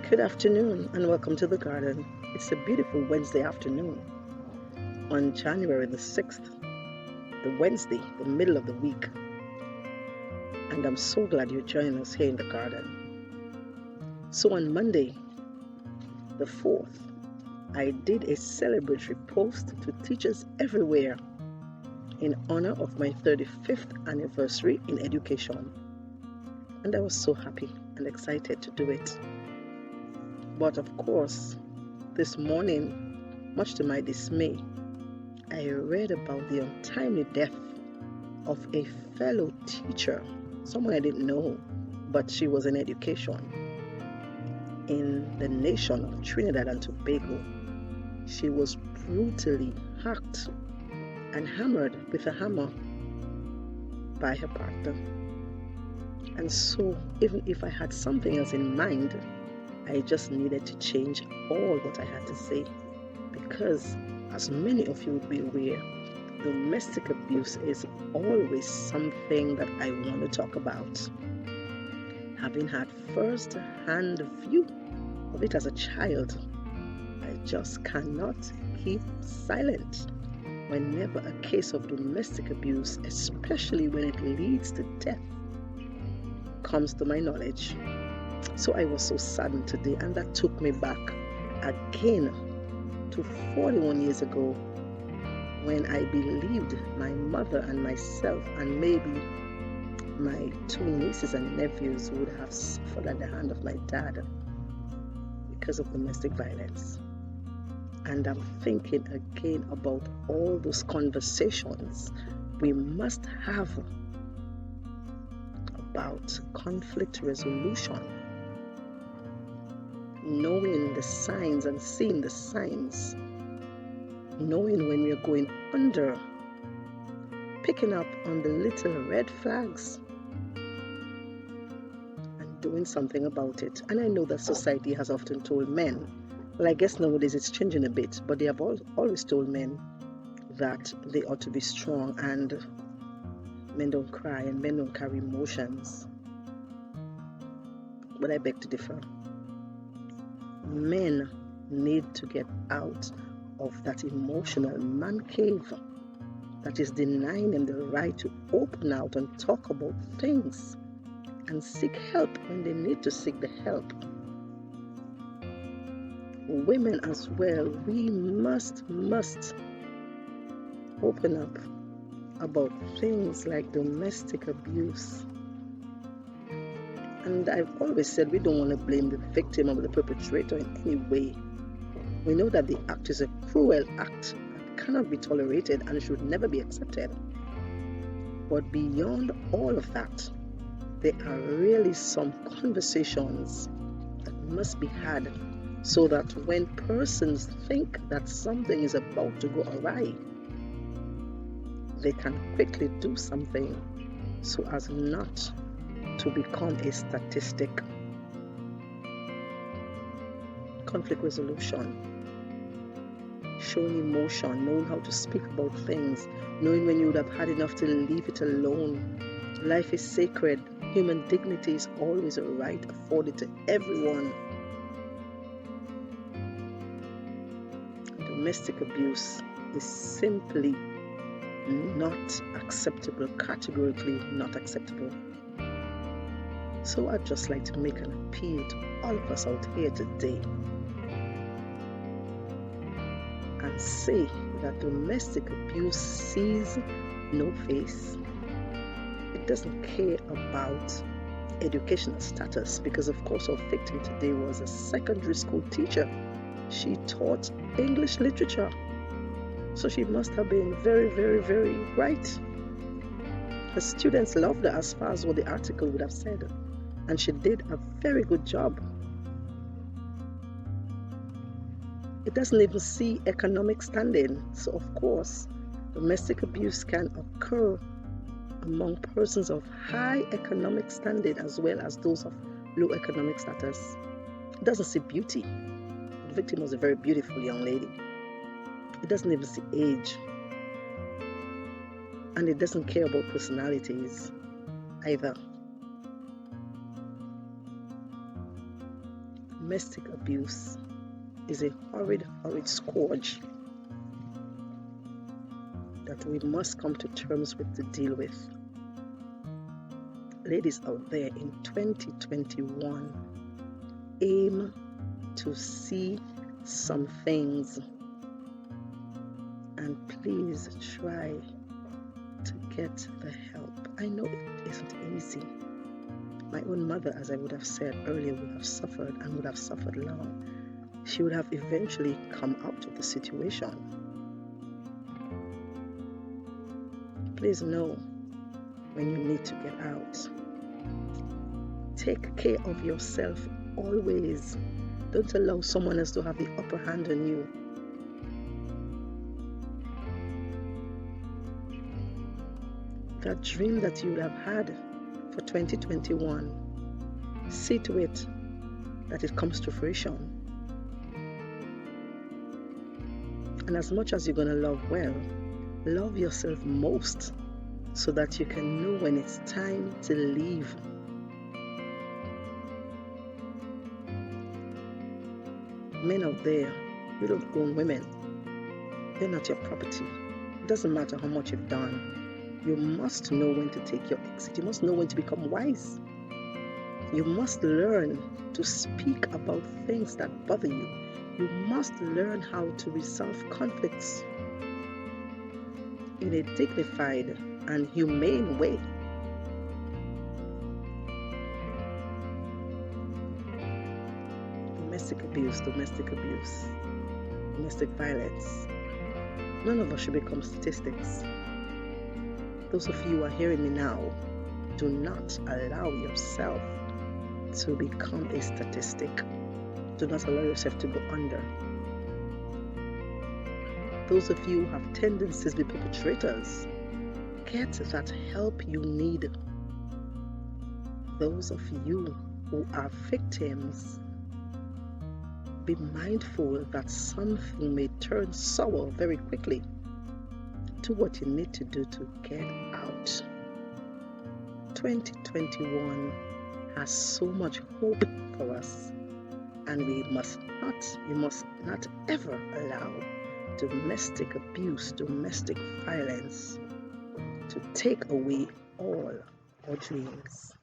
Good afternoon and welcome to the garden. It's a beautiful Wednesday afternoon on January the 6th, the Wednesday, the middle of the week. And I'm so glad you're joining us here in the garden. So on Monday, the 4th, I did a celebratory post to teachers everywhere in honor of my 35th anniversary in education. And I was so happy and excited to do it. But of course, this morning, much to my dismay, I read about the untimely death of a fellow teacher, someone I didn't know, but she was in education in the nation of Trinidad and Tobago. She was brutally hacked and hammered with a hammer by her partner. And so, even if I had something else in mind, I just needed to change all what I had to say, because as many of you would be aware, domestic abuse is always something that I want to talk about. Having had first-hand view of it as a child, I just cannot keep silent whenever a case of domestic abuse, especially when it leads to death, comes to my knowledge. So I was so saddened today, and that took me back again to 41 years ago, when I believed my mother and myself and maybe my two nieces and nephews would have suffered at the hand of my dad because of domestic violence. And I'm thinking again about all those conversations we must have about conflict resolution, knowing the signs and seeing the signs, knowing when we're going under, picking up on the little red flags and doing something about it. And I know that society has often told men, well, I guess nowadays it's changing a bit, but they have always told men that they ought to be strong and men don't cry and men don't carry emotions. But I beg to differ. Men need to get out of that emotional man cave that is denying them the right to open out and talk about things and seek help when they need to seek the help. Women as well, we must open up about things like domestic abuse. And I've always said we don't want to blame the victim or the perpetrator in any way. We know that the act is a cruel act and cannot be tolerated and should never be accepted. But beyond all of that, there are really some conversations that must be had so that when persons think that something is about to go awry, they can quickly do something so as not to become a statistic. Conflict resolution, showing emotion, knowing how to speak about things, knowing when you would have had enough to leave it alone. Life is sacred. Human dignity is always a right afforded to everyone. Domestic abuse is simply not acceptable, categorically not acceptable. So I'd just like to make an appeal to all of us out here today and say that domestic abuse sees no face. It doesn't care about educational status, because of course our victim today was a secondary school teacher. She taught English literature, so she must have been very, very, very bright. Her students loved her as far as what the article would have said, and she did a very good job. It doesn't even see economic standing, so of course domestic abuse can occur among persons of high economic standing as well as those of low economic status. It doesn't see beauty. The victim was a very beautiful young lady. It doesn't even see age. And it doesn't care about personalities either. Domestic abuse is a horrid, horrid scourge that we must come to terms with to deal with. Ladies out there in 2021, aim to see some things, and please try to get the help. I know it isn't easy. My own mother, as I would have said earlier, would have suffered and would have suffered long. She would have eventually come out of the situation. Please know when you need to get out. Take care of yourself always. Don't allow someone else to have the upper hand on you. That dream that you would have had for 2021, see to it that it comes to fruition. And as much as you're going to love well, love yourself most so that you can know when it's time to leave. Men out there, you don't own women. They're not your property. It doesn't matter how much you've done. You must know when to take your exit. You must know when to become wise. You must learn to speak about things that bother you. You must learn how to resolve conflicts in a dignified and humane way. Domestic abuse, domestic violence. None of us should become statistics. Those of you who are hearing me now, do not allow yourself to become a statistic. Do not allow yourself to go under. Those of you who have tendencies to be perpetrators, get that help you need. Those of you who are victims, be mindful that something may turn sour very quickly. Do what you need to do to get out. 2021 has so much hope for us, and we must not ever allow domestic abuse, domestic violence to take away all our dreams.